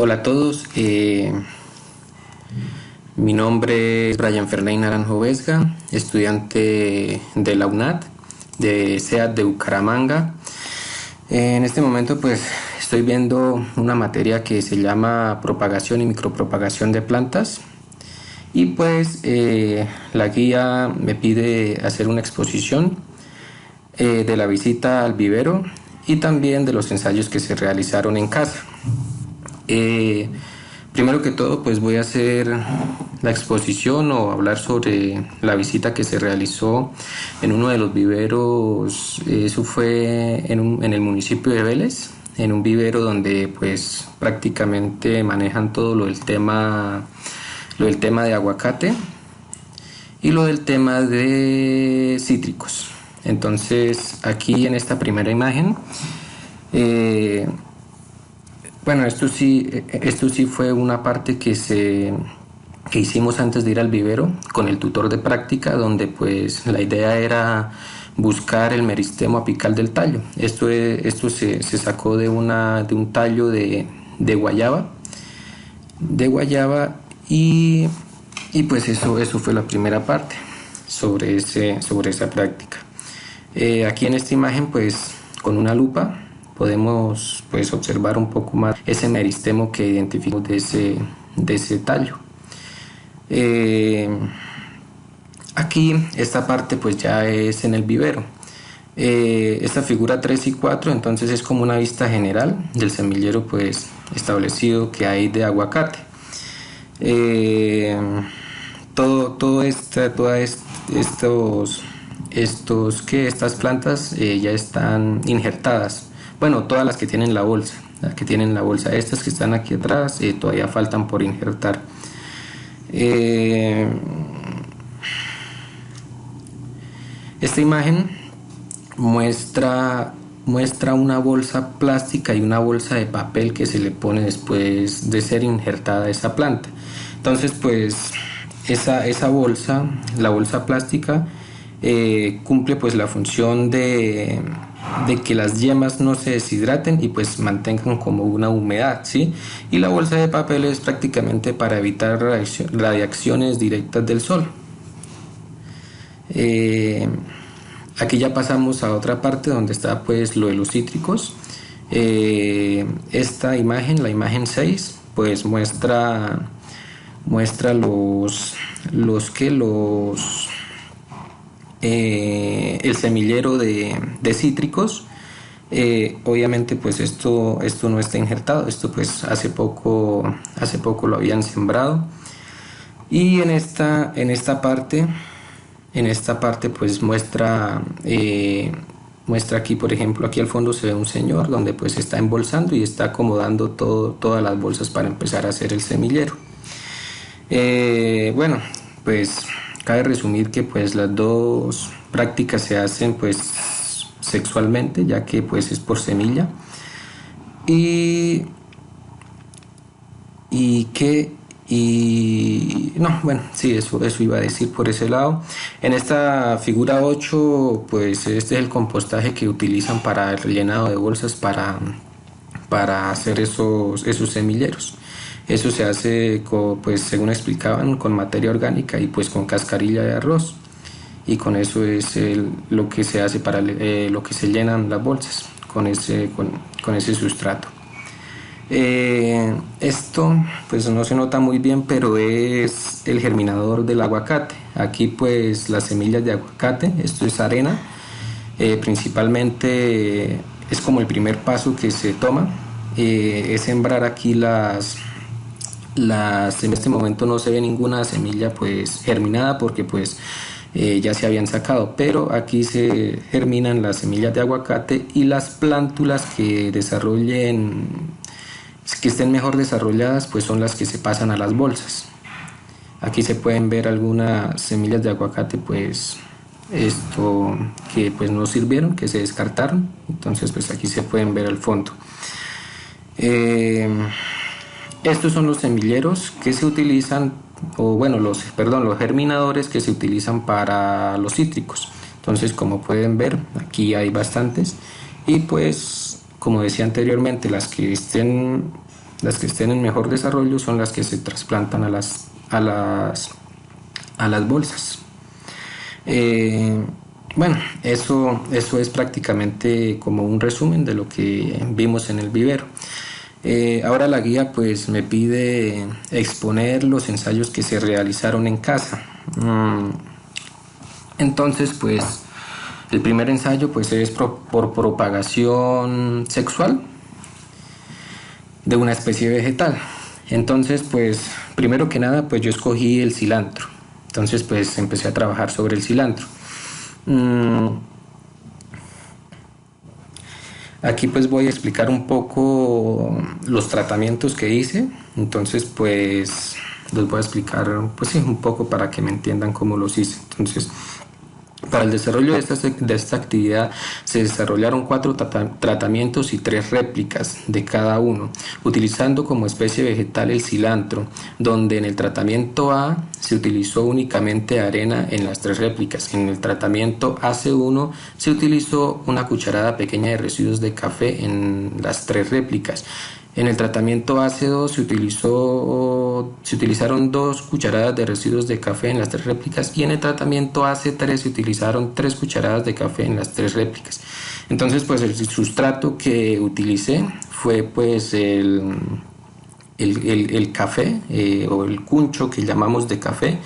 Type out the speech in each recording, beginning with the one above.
Hola a todos, mi nombre es Brian Ferney Naranjo Vesga, estudiante de la UNAD, de SEAD de Bucaramanga. En este momento pues estoy viendo una materia que se llama propagación y micropropagación de plantas y pues la guía me pide hacer una exposición de la visita al vivero y también de los ensayos que se realizaron en casa. Primero que todo, pues voy a hacer la exposición o hablar sobre la visita que se realizó en uno de los viveros. Eso fue en el municipio de Vélez, en un vivero donde pues prácticamente manejan todo lo del tema de aguacate y lo del tema de cítricos. Entonces, aquí en esta primera imagen, bueno, esto sí fue una parte que hicimos antes de ir al vivero con el tutor de práctica, donde pues la idea era buscar el meristemo apical del tallo. Esto se sacó de un tallo de guayaba y pues eso fue la primera parte sobre esa práctica. Aquí en esta imagen pues con una lupa podemos pues observar un poco más ese meristemo que identificamos de ese tallo. Aquí esta parte pues ya es en el vivero. Esta figura 3 y 4 entonces es como una vista general del semillero pues establecido que hay de aguacate. Estas plantas ya están injertadas. Bueno, todas las que tienen la bolsa, estas que están aquí atrás todavía faltan por injertar. Esta imagen muestra una bolsa plástica y una bolsa de papel que se le pone después de ser injertada esa planta. Entonces, pues esa bolsa, la bolsa plástica, cumple pues la función de que las yemas no se deshidraten y pues mantengan como una humedad, ¿sí? Y la bolsa de papel es prácticamente para evitar radiaciones directas del sol. Aquí ya pasamos a otra parte donde está pues lo de los cítricos. Esta imagen, la imagen 6, pues muestra el semillero de cítricos. Obviamente pues esto no está injertado, esto pues hace poco lo habían sembrado. Y en esta parte pues muestra aquí, por ejemplo, aquí al fondo se ve un señor donde pues está embolsando y está acomodando todas las bolsas para empezar a hacer el semillero. Bueno, pues cabe resumir que pues las dos prácticas se hacen pues sexualmente, ya que pues es por semilla. Eso iba a decir por ese lado. En esta figura 8, pues este es el compostaje que utilizan para el rellenado de bolsas para hacer esos semilleros. Eso se hace, pues según explicaban, con materia orgánica y pues con cascarilla de arroz. Y con eso es lo que se hace para lo que se llenan las bolsas, con ese sustrato. Esto pues no se nota muy bien, pero es el germinador del aguacate. Aquí pues las semillas de aguacate, esto es arena, principalmente es como el primer paso que se toma, es sembrar aquí en este momento no se ve ninguna semilla pues germinada porque pues ya se habían sacado, pero aquí se germinan las semillas de aguacate y las plántulas que estén mejor desarrolladas pues son las que se pasan a las bolsas. Aquí se pueden ver algunas semillas de aguacate pues que pues no sirvieron, que se descartaron. Entonces pues aquí se pueden ver al fondo. Estos son los semilleros que se utilizan, los germinadores que se utilizan para los cítricos. Entonces, como pueden ver, aquí hay bastantes y pues como decía anteriormente, las que estén Las que estén en mejor desarrollo son las que se trasplantan a las bolsas. Eh, bueno, eso es prácticamente como un resumen de lo que vimos en el vivero. Ahora la guía pues me pide exponer los ensayos que se realizaron en casa. Entonces pues el primer ensayo pues es por propagación sexual de una especie vegetal. Entonces pues primero que nada pues yo escogí el cilantro. Entonces pues empecé a trabajar sobre el cilantro. Aquí pues voy a explicar un poco los tratamientos que hice. Entonces pues les voy a explicar pues sí, un poco para que me entiendan cómo los hice. Entonces para el desarrollo de esta actividad se desarrollaron 4 tratamientos y 3 réplicas de cada uno, utilizando como especie vegetal el cilantro, donde en el tratamiento A se utilizó únicamente arena en las 3 réplicas. En el tratamiento AC1 se utilizó una cucharada pequeña de residuos de café en las 3 réplicas. En el tratamiento AC2 se utilizaron 2 cucharadas de residuos de café en las 3 réplicas y en el tratamiento AC3 se utilizaron 3 cucharadas de café en las 3 réplicas. Entonces pues el sustrato que utilicé fue pues el café o el cuncho que llamamos de café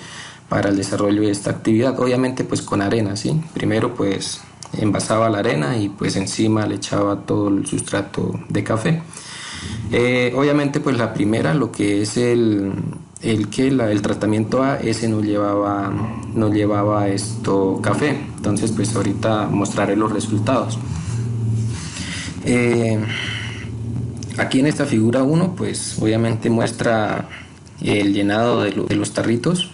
para el desarrollo de esta actividad, obviamente pues con arena, ¿sí? Primero pues envasaba la arena y pues encima le echaba todo el sustrato de café. Obviamente pues la primera, lo que es el tratamiento A, ese no llevaba esto café. Entonces pues ahorita mostraré los resultados. Aquí en esta figura 1 pues obviamente muestra el llenado de los tarritos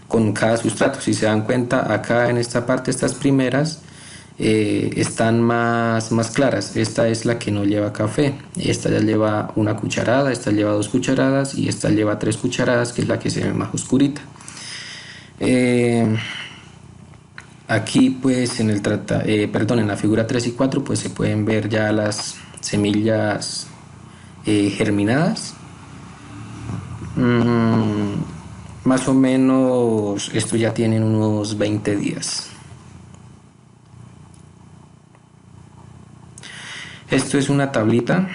con cada sustrato. Si se dan cuenta, acá en esta parte, estas primeras están más claras. Esta es la que no lleva café. Esta ya lleva una cucharada, esta lleva 2 cucharadas y esta lleva 3 cucharadas, que es la que se ve más oscurita. Aquí pues en la figura 3 y 4 pues se pueden ver ya las semillas germinadas. Más o menos esto ya tienen unos 20 días. Esto es una tablita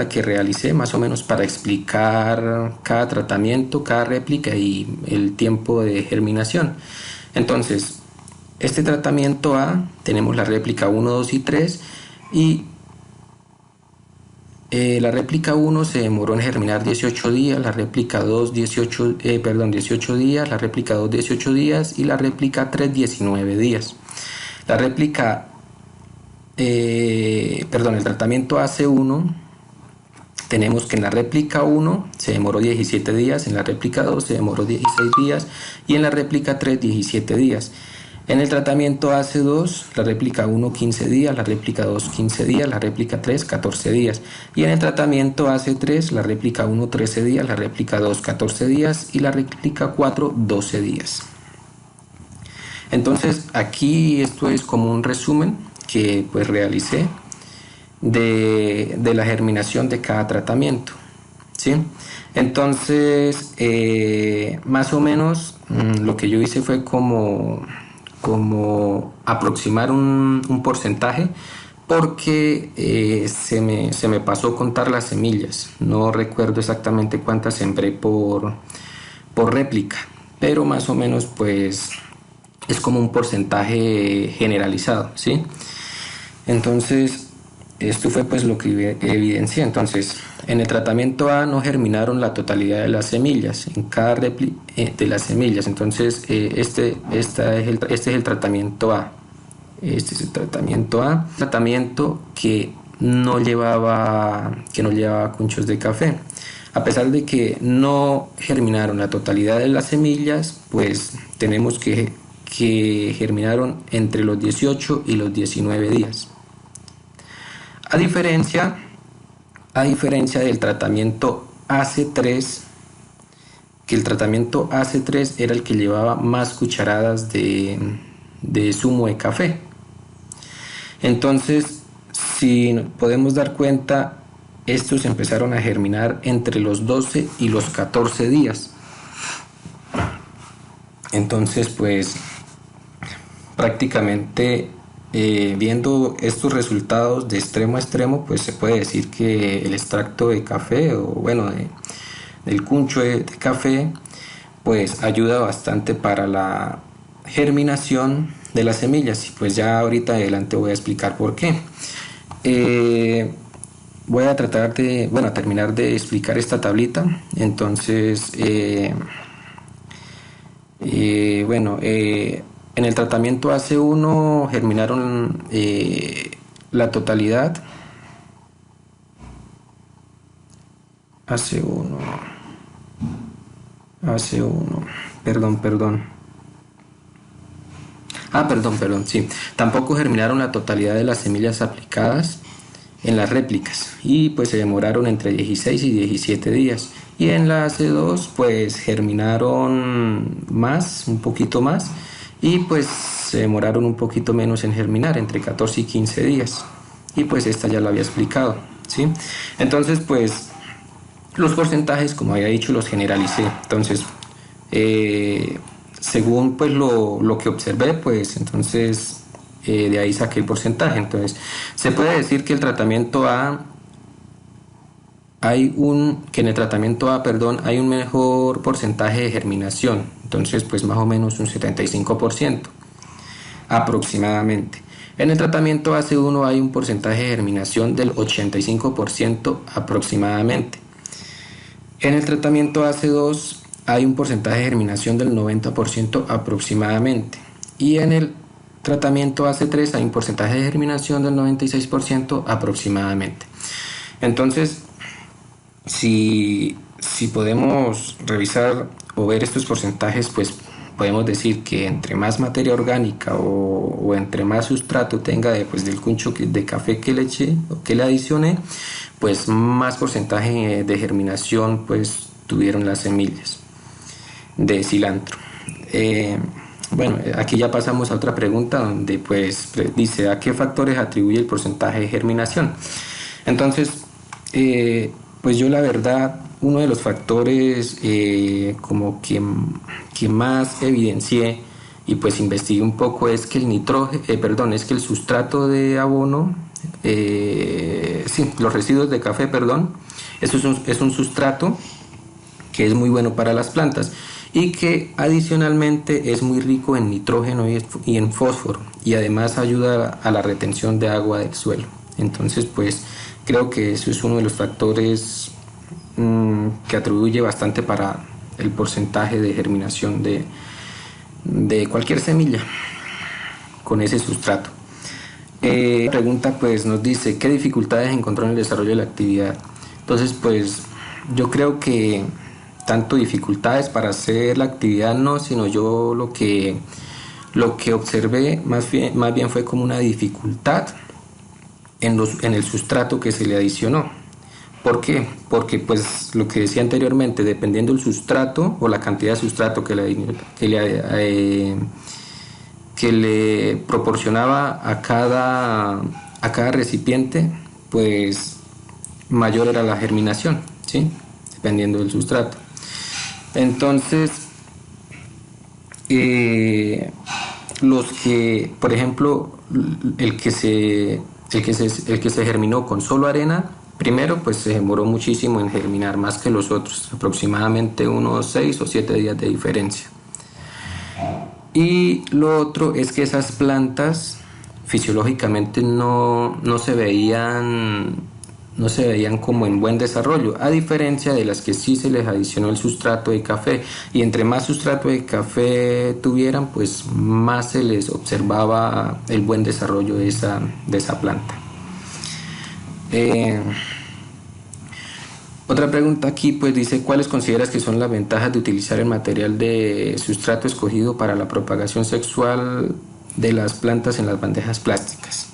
que realicé más o menos para explicar cada tratamiento, cada réplica y el tiempo de germinación. Entonces, este tratamiento A, tenemos la réplica 1, 2 y 3 y la réplica 1 se demoró en germinar 18 días, la réplica 2 18 días, la réplica 2 18 días y la réplica 3 19 días. La réplica el tratamiento AC1, tenemos que en la réplica 1 se demoró 17 días, en la réplica 2 se demoró 16 días y en la réplica 3 17 días. En el tratamiento AC2, la réplica 1 15 días, la réplica 2 15 días, la réplica 3 14 días. Y en el tratamiento AC3, la réplica 1 13 días, la réplica 2 14 días y la réplica 4 12 días. Entonces aquí esto es como un resumen que pues realicé de la germinación de cada tratamiento, ¿sí? Entonces más o menos lo que yo hice fue como aproximar un porcentaje, porque se me pasó contar las semillas. No recuerdo exactamente cuántas sembré por réplica, pero más o menos pues es como un porcentaje generalizado, ¿sí? Entonces esto fue pues lo que evidencié. Entonces en el tratamiento A no germinaron la totalidad de las semillas en cada réplica de las semillas. Entonces este es el tratamiento A. Este es el tratamiento A, tratamiento que no llevaba cunchos de café. A pesar de que no germinaron la totalidad de las semillas, pues tenemos que germinaron entre los 18 y los 19 días. A diferencia del tratamiento AC3, que el tratamiento AC3 era el que llevaba más cucharadas de zumo de café. Entonces, si podemos dar cuenta, estos empezaron a germinar entre los 12 y los 14 días. Entonces, pues prácticamente viendo estos resultados de extremo a extremo, pues se puede decir que el extracto de café, o bueno, del cuncho de café, pues ayuda bastante para la germinación de las semillas. Y pues ya ahorita adelante voy a explicar por qué. Voy a tratar de, bueno, a terminar de explicar esta tablita. Entonces, en el tratamiento AC1 germinaron la totalidad. AC1, AC1, perdón. Perdón, sí. Tampoco germinaron la totalidad de las semillas aplicadas en las réplicas y pues se demoraron entre 16 y 17 días. Y en la AC2 pues germinaron más, un poquito más, y pues se demoraron un poquito menos en germinar, entre 14 y 15 días. Y pues esta ya la había explicado, ¿sí? Entonces pues los porcentajes, como había dicho, los generalicé. Entonces, según pues lo que observé, pues entonces de ahí saqué el porcentaje. Entonces, se puede decir que el tratamiento A que en el tratamiento A, perdón, hay un mejor porcentaje de germinación. Entonces, pues más o menos un 75% aproximadamente. En el tratamiento AC1 hay un porcentaje de germinación del 85% aproximadamente. En el tratamiento AC2 hay un porcentaje de germinación del 90% aproximadamente. Y en el tratamiento AC3 hay un porcentaje de germinación del 96% aproximadamente. Entonces, si podemos revisar o ver estos porcentajes, pues podemos decir que entre más materia orgánica o entre más sustrato tenga del cuncho de café que le eché o que le adicioné, pues más porcentaje de germinación pues tuvieron las semillas de cilantro. Aquí ya pasamos a otra pregunta donde pues dice ¿a qué factores atribuye el porcentaje de germinación? Entonces, pues yo la verdad, uno de los factores como que más evidencié y pues investigué un poco es que es que el sustrato de abono, los residuos de café, eso es un sustrato que es muy bueno para las plantas y que adicionalmente es muy rico en nitrógeno y en fósforo, y además ayuda a la retención de agua del suelo. Entonces pues creo que eso es uno de los factores que atribuye bastante para el porcentaje de germinación de cualquier semilla con ese sustrato. La pregunta pues nos dice ¿qué dificultades encontró en el desarrollo de la actividad? Entonces pues yo creo que tanto dificultades para hacer la actividad no, sino yo lo que observé más bien fue como una dificultad en el sustrato que se le adicionó. ¿Por qué? Porque pues lo que decía anteriormente, dependiendo del sustrato o la cantidad de sustrato que le proporcionaba a cada recipiente, pues mayor era la germinación, ¿sí? Dependiendo del sustrato. Entonces, los que, por ejemplo, el que se germinó con solo arena, primero pues se demoró muchísimo en germinar, más que los otros, aproximadamente unos 6 o 7 días de diferencia. Y lo otro es que esas plantas fisiológicamente no se veían como en buen desarrollo, a diferencia de las que sí se les adicionó el sustrato de café, y entre más sustrato de café tuvieran, pues más se les observaba el buen desarrollo de esa planta. Otra pregunta aquí pues dice ¿cuáles consideras que son las ventajas de utilizar el material de sustrato escogido para la propagación sexual de las plantas en las bandejas plásticas?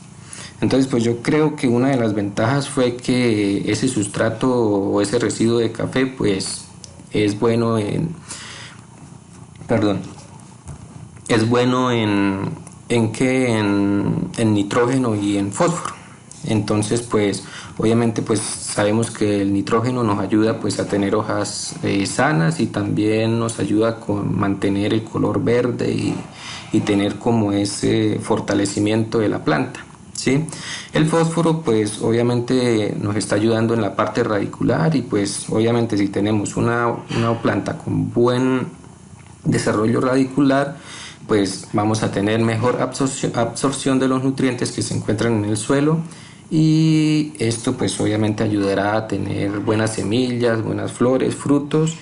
Entonces pues yo creo que una de las ventajas fue que ese sustrato o ese residuo de café pues es bueno en nitrógeno y en fósforo. Entonces pues obviamente pues sabemos que el nitrógeno nos ayuda pues a tener hojas sanas, y también nos ayuda con mantener el color verde y tener como ese fortalecimiento de la planta, ¿sí? El fósforo pues obviamente nos está ayudando en la parte radicular, y pues obviamente si tenemos una planta con buen desarrollo radicular, pues vamos a tener mejor absorción de los nutrientes que se encuentran en el suelo, y esto pues obviamente ayudará a tener buenas semillas, buenas flores, frutos,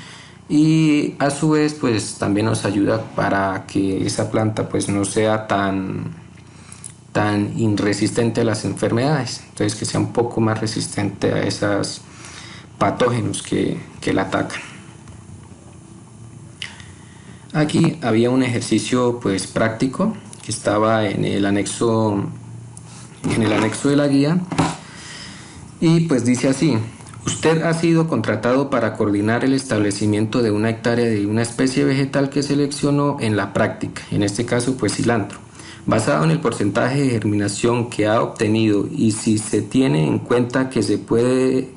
y a su vez pues también nos ayuda para que esa planta pues no sea tan resistente a las enfermedades, entonces que sea un poco más resistente a esos patógenos que la atacan. Aquí había un ejercicio pues práctico que estaba en el anexo de la guía, y pues dice así: usted ha sido contratado para coordinar el establecimiento de una hectárea de una especie vegetal que seleccionó en la práctica, en este caso pues cilantro. Basado en el porcentaje de germinación que ha obtenido, y si se tiene en cuenta que se puede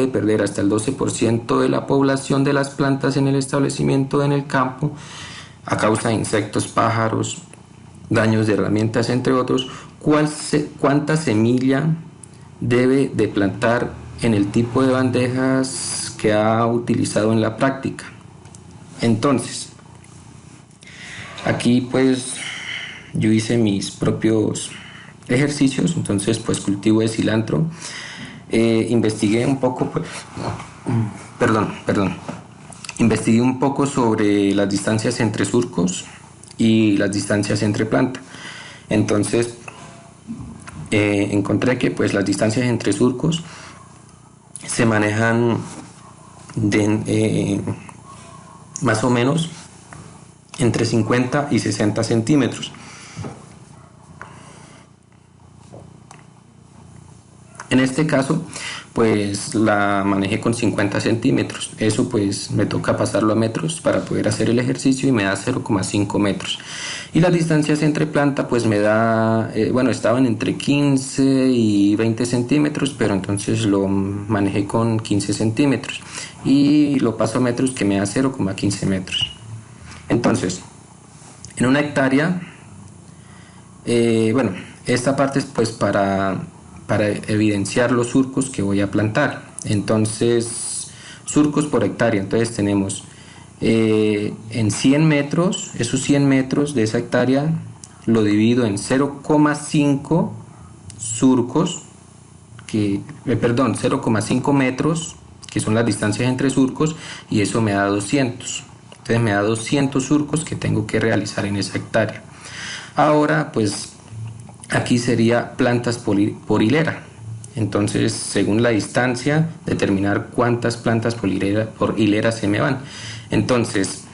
perder hasta el 12% de la población de las plantas en el establecimiento en el campo a causa de insectos, pájaros, daños de herramientas, entre otros, ¿cuánta semilla debe de plantar en el tipo de bandejas que ha utilizado en la práctica? Entonces, aquí pues yo hice mis propios ejercicios. Entonces pues cultivo de cilantro. Investigué un poco, pues, investigué un poco sobre las distancias entre surcos y las distancias entre plantas. Entonces encontré que pues las distancias entre surcos se manejan más o menos entre 50 y 60 centímetros. En este caso, pues la manejé con 50 centímetros. Eso pues me toca pasarlo a metros para poder hacer el ejercicio, y me da 0,5 metros. Y las distancias entre planta pues me da, estaban entre 15 y 20 centímetros, pero entonces lo manejé con 15 centímetros. Y lo paso a metros, que me da 0,15 metros. Entonces, en una hectárea, esta parte es pues para evidenciar los surcos que voy a plantar. Entonces, surcos por hectárea. Entonces tenemos en 100 metros, esos 100 metros de esa hectárea lo divido en 0,5 surcos, 0,5 metros, que son las distancias entre surcos, y eso me da 200. Entonces me da 200 surcos que tengo que realizar en esa hectárea. Ahora pues aquí sería plantas por hilera. Entonces, según la distancia, determinar cuántas plantas por hilera se me van. Entonces,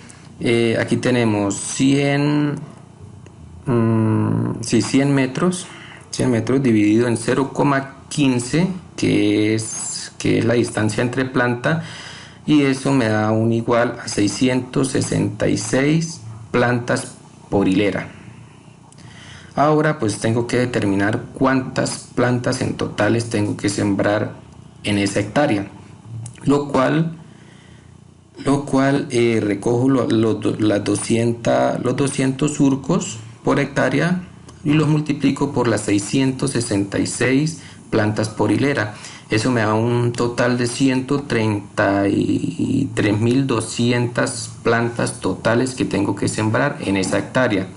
aquí tenemos 100 metros, 100 metros dividido en 0,15, que es la distancia entre planta, y eso me da un igual a 666 plantas por hilera. Ahora pues tengo que determinar cuántas plantas en totales tengo que sembrar en esa hectárea, lo cual recojo los 200 surcos por hectárea y los multiplico por las 666 plantas por hilera. Eso me da un total de 133.200 plantas totales que tengo que sembrar en esa hectárea.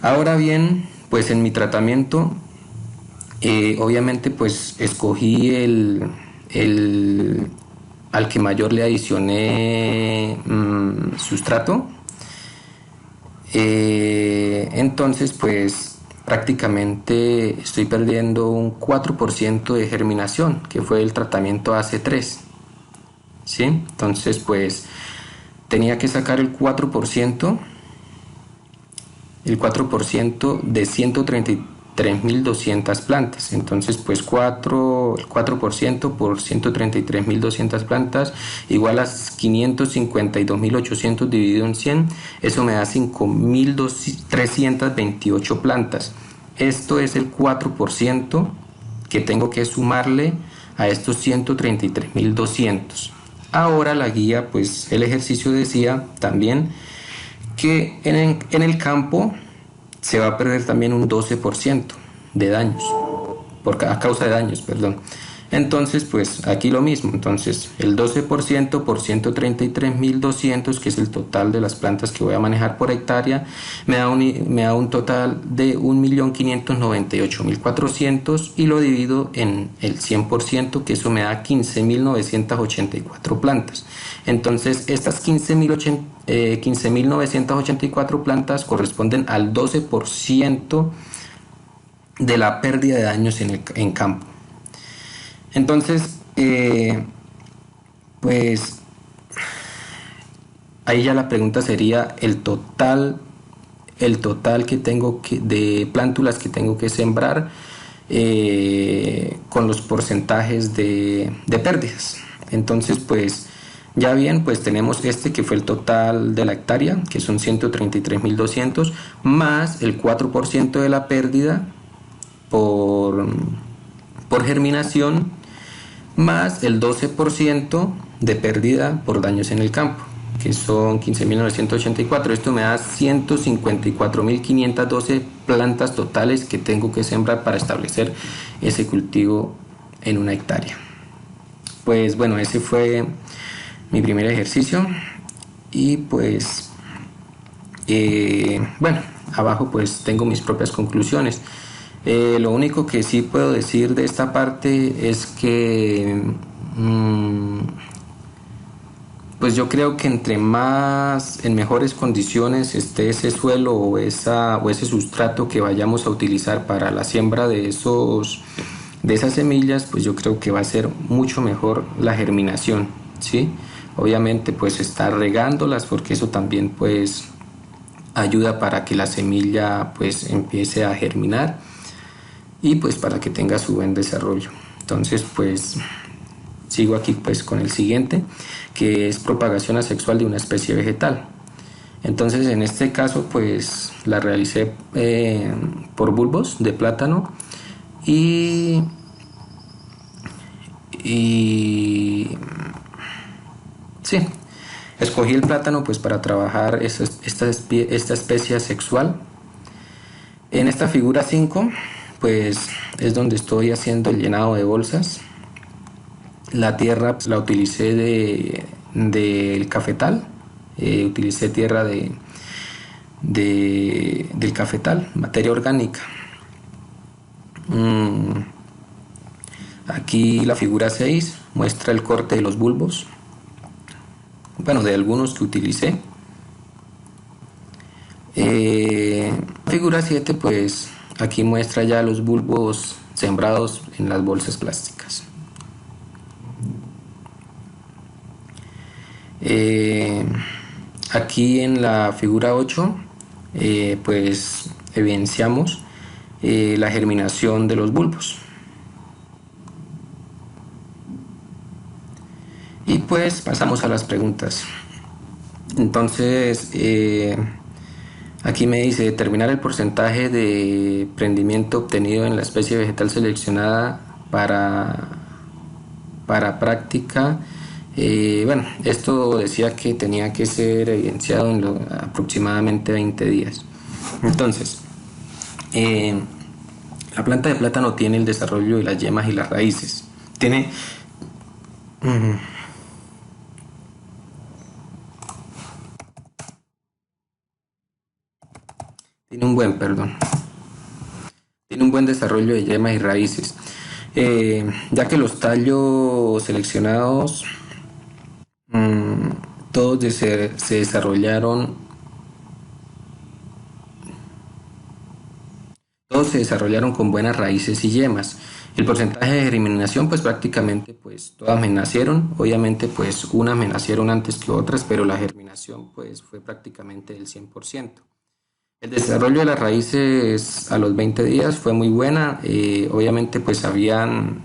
Ahora bien, pues en mi tratamiento, obviamente pues escogí al que mayor le adicioné sustrato. Entonces pues prácticamente estoy perdiendo un 4% de germinación, que fue el tratamiento AC3, ¿sí? Entonces pues tenía que sacar el 4% de 133.200 plantas. Entonces pues el 4% por 133.200 plantas igual a 552.800 dividido en 100, eso me da 5.328 plantas. Esto es el 4% que tengo que sumarle a estos 133.200. Ahora la guía, pues el ejercicio decía también que en el campo se va a perder también un 12% de daños, a causa de daños, perdón. Entonces, pues aquí lo mismo. Entonces, el 12% por 133.200, que es el total de las plantas que voy a manejar por hectárea, me da un total de 1.598.400 y lo divido en el 100%, que eso me da 15.984 plantas. Entonces, estas 15.984 plantas corresponden al 12% de la pérdida de daños en campo. Entonces, pues ahí ya la pregunta sería el total que tengo de plántulas que tengo que sembrar, con los porcentajes de pérdidas. Entonces, pues ya bien, pues tenemos este que fue el total de la hectárea, que son 133.200, más el 4% de la pérdida por germinación, más el 12% de pérdida por daños en el campo, que son 15.984. Esto me da 154.512 plantas totales que tengo que sembrar para establecer ese cultivo en una hectárea. Pues bueno, ese fue mi primer ejercicio y pues bueno, abajo pues tengo mis propias conclusiones. Lo único que sí puedo decir de esta parte es que pues yo creo que entre más en mejores condiciones esté ese suelo o ese sustrato que vayamos a utilizar para la siembra de esas semillas, pues yo creo que va a ser mucho mejor la germinación, ¿sí? Obviamente pues estar regándolas, porque eso también pues ayuda para que la semilla pues empiece a germinar y pues para que tenga su buen desarrollo. Entonces pues sigo aquí pues con el siguiente, que es propagación asexual de una especie vegetal. Entonces en este caso pues la realicé por bulbos de plátano y sí, escogí el plátano pues para trabajar esta especie asexual. En esta figura 5 pues es donde estoy haciendo el llenado de bolsas. La tierra pues, la utilicé del cafetal, utilicé tierra del cafetal, materia orgánica. Aquí la figura 6 muestra el corte de los bulbos, bueno, de algunos que utilicé. Figura 7 pues aquí muestra ya los bulbos sembrados en las bolsas plásticas. Aquí en la figura 8 pues evidenciamos la germinación de los bulbos. Y pues pasamos a las preguntas. Entonces aquí me dice determinar el porcentaje de prendimiento obtenido en la especie vegetal seleccionada para práctica. Bueno, esto decía que tenía que ser evidenciado en aproximadamente 20 días. Entonces, la planta de plátano tiene el desarrollo de las yemas y las raíces. Tiene tiene un buen desarrollo de yemas y raíces, ya que los tallos seleccionados todos se desarrollaron todos se desarrollaron con buenas raíces y yemas. El porcentaje de germinación pues prácticamente pues todas me nacieron, obviamente pues unas me nacieron antes que otras, pero la germinación pues fue prácticamente del 100%. El desarrollo de las raíces a los 20 días fue muy buena, obviamente pues habían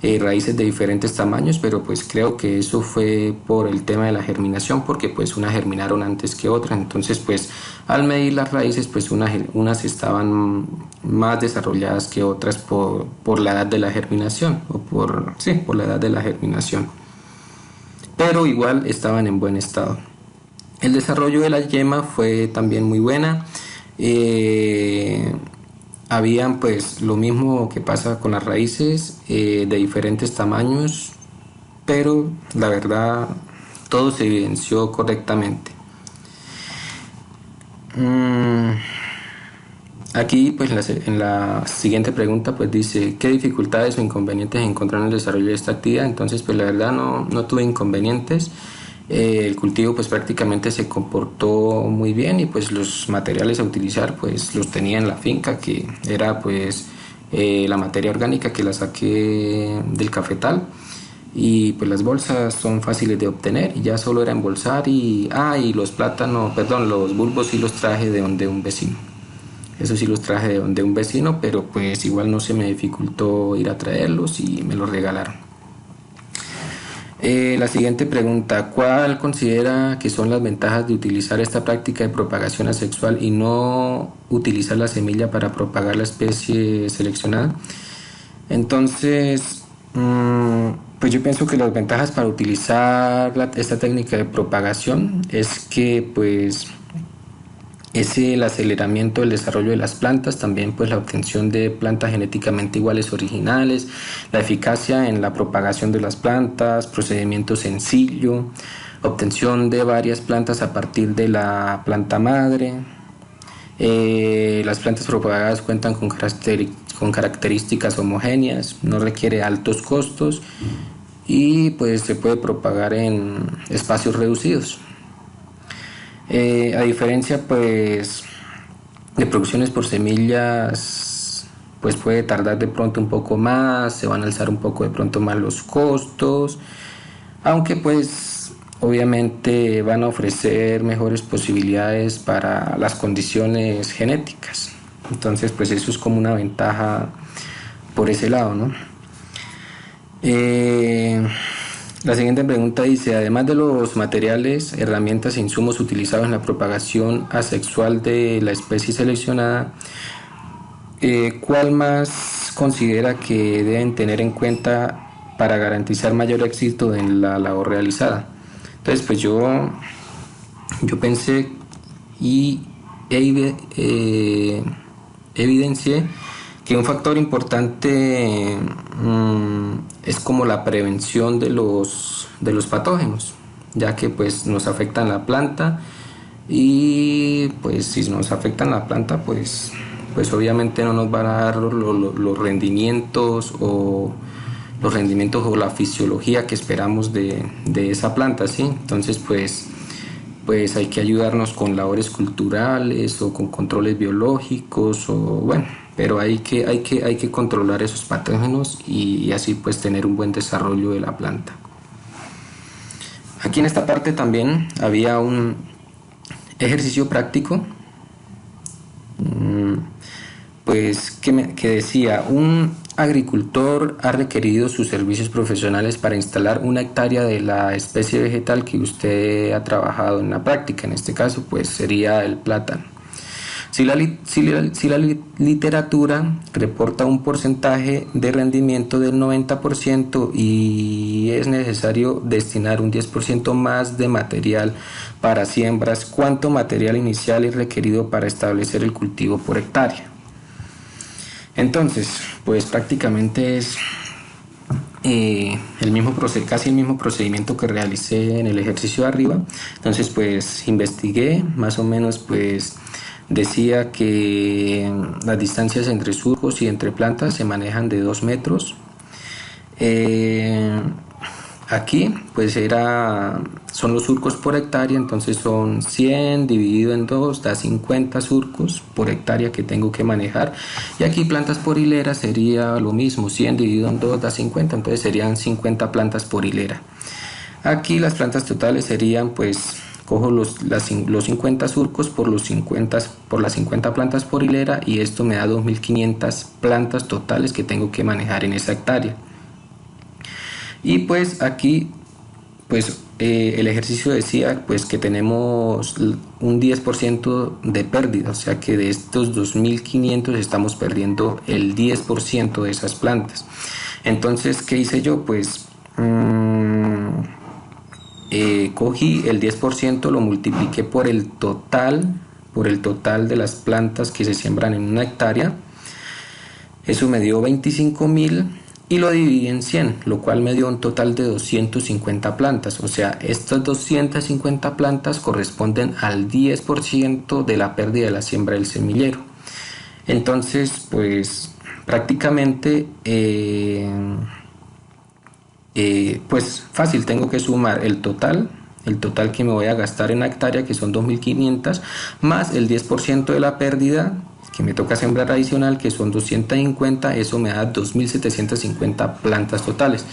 raíces de diferentes tamaños, pero pues creo que eso fue por el tema de la germinación, porque pues unas germinaron antes que otras. Entonces pues al medir las raíces, pues unas estaban más desarrolladas que otras por la edad de la germinación, por la edad de la germinación, pero igual estaban en buen estado. El desarrollo de la yema fue también muy buena. Eh, Habían pues lo mismo que pasa con las raíces, de diferentes tamaños, pero la verdad todo se evidenció correctamente. Mm, Aquí pues en la siguiente pregunta pues dice ¿qué dificultades o inconvenientes encontraron en el desarrollo de esta actividad? Entonces pues la verdad no tuve inconvenientes. El cultivo pues prácticamente se comportó muy bien y pues los materiales a utilizar pues los tenía en la finca, que era pues la materia orgánica que la saqué del cafetal, y pues las bolsas son fáciles de obtener y ya solo era embolsar y los plátanos, perdón, los bulbos sí los traje de donde un vecino. Eso sí los traje de donde un vecino, pero pues igual no se me dificultó ir a traerlos y me los regalaron. La siguiente pregunta, ¿cuál considera que son las ventajas de utilizar esta práctica de propagación asexual y no utilizar la semilla para propagar la especie seleccionada? Entonces, pues yo pienso que las ventajas para utilizar esta técnica de propagación es que pues es el aceleramiento del desarrollo de las plantas, también pues la obtención de plantas genéticamente iguales originales, la eficacia en la propagación de las plantas, procedimiento sencillo, obtención de varias plantas a partir de la planta madre. Las plantas propagadas cuentan con características homogéneas, no requiere altos costos y pues se puede propagar en espacios reducidos. A diferencia pues de producciones por semillas, pues puede tardar de pronto un poco más, se van a alzar un poco de pronto más los costos, aunque pues obviamente van a ofrecer mejores posibilidades para las condiciones genéticas. Entonces pues eso es como una ventaja por ese lado, ¿no? La siguiente pregunta dice, además de los materiales, herramientas e insumos utilizados en la propagación asexual de la especie seleccionada, ¿cuál más considera que deben tener en cuenta para garantizar mayor éxito en la labor realizada? Entonces, pues yo pensé y evidencié que un factor importante es como la prevención de los patógenos, ya que pues nos afectan la planta y pues si nos afectan la planta pues obviamente no nos van a dar los rendimientos o la fisiología que esperamos de esa planta, ¿sí? Entonces pues hay que ayudarnos con labores culturales o con controles biológicos o bueno, pero hay que controlar esos patógenos y así pues tener un buen desarrollo de la planta. Aquí en esta parte también había un ejercicio práctico, pues que decía, un agricultor ha requerido sus servicios profesionales para instalar 1 hectárea de la especie vegetal que usted ha trabajado en la práctica. En este caso pues sería el plátano. Si la literatura reporta un porcentaje de rendimiento del 90% y es necesario destinar un 10% más de material para siembras, ¿cuánto material inicial es requerido para establecer el cultivo por hectárea? Entonces, pues prácticamente es casi el mismo procedimiento que realicé en el ejercicio de arriba. Entonces, pues investigué más o menos, pues decía que las distancias entre surcos y entre plantas se manejan de 2 metros. Aquí pues son los surcos por hectárea, entonces son 100 dividido en 2 da 50 surcos por hectárea que tengo que manejar, y aquí plantas por hilera sería lo mismo, 100 dividido en 2 da 50, entonces serían 50 plantas por hilera. Aquí las plantas totales serían pues cojo los 50 surcos por las 50 plantas por hilera y esto me da 2500 plantas totales que tengo que manejar en esa hectárea. Y pues aquí pues el ejercicio decía pues que tenemos un 10% de pérdida, o sea que de estos 2.500 estamos perdiendo el 10% de esas plantas. Entonces, ¿qué hice yo? Pues cogí el 10%, lo multipliqué por el total de las plantas que se siembran en una hectárea. Eso me dio 25.000 y lo dividí en 100, lo cual me dio un total de 250 plantas. O sea, estas 250 plantas corresponden al 10% de la pérdida de la siembra del semillero. Entonces, pues prácticamente, pues fácil, tengo que sumar el total que me voy a gastar en la hectárea, que son 2.500, más el 10% de la pérdida que me toca sembrar adicional, que son 250, eso me da 2.750 plantas totales.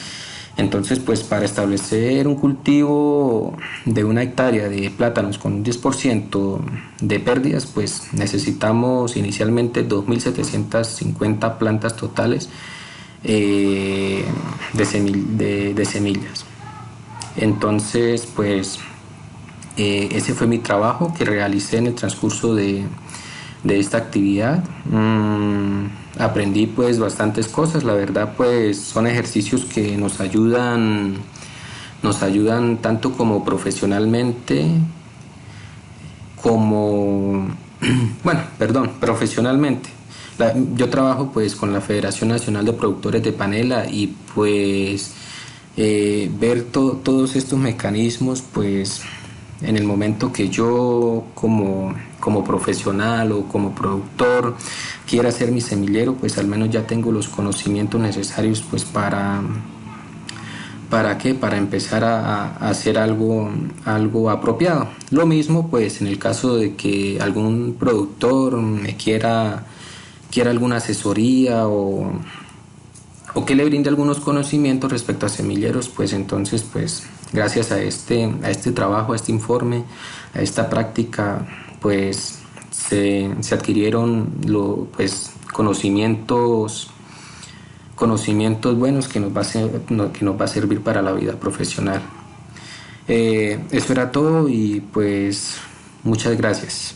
Entonces, pues para establecer un cultivo de una hectárea de plátanos con un 10% de pérdidas, pues necesitamos inicialmente 2.750 plantas totales de semillas. Entonces, pues ese fue mi trabajo que realicé en el transcurso de esta actividad. Aprendí pues bastantes cosas, la verdad pues son ejercicios que nos ayudan tanto como profesionalmente como, bueno, perdón, profesionalmente. Yo trabajo pues con la Federación Nacional de Productores de Panela y pues ver todos estos mecanismos pues en el momento que yo como profesional o como productor quiera hacer mi semillero, pues al menos ya tengo los conocimientos necesarios pues ¿para qué? Para empezar a hacer algo apropiado. Lo mismo pues en el caso de que algún productor me quiera alguna asesoría o que le brinde algunos conocimientos respecto a semilleros, pues entonces pues gracias a este trabajo, a este informe, a esta práctica, pues se adquirieron pues conocimientos buenos que que nos va a servir para la vida profesional. Eso era todo y pues muchas gracias.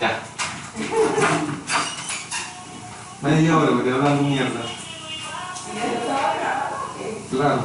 Ya. Media hora me quedo hablando mierda. Claro.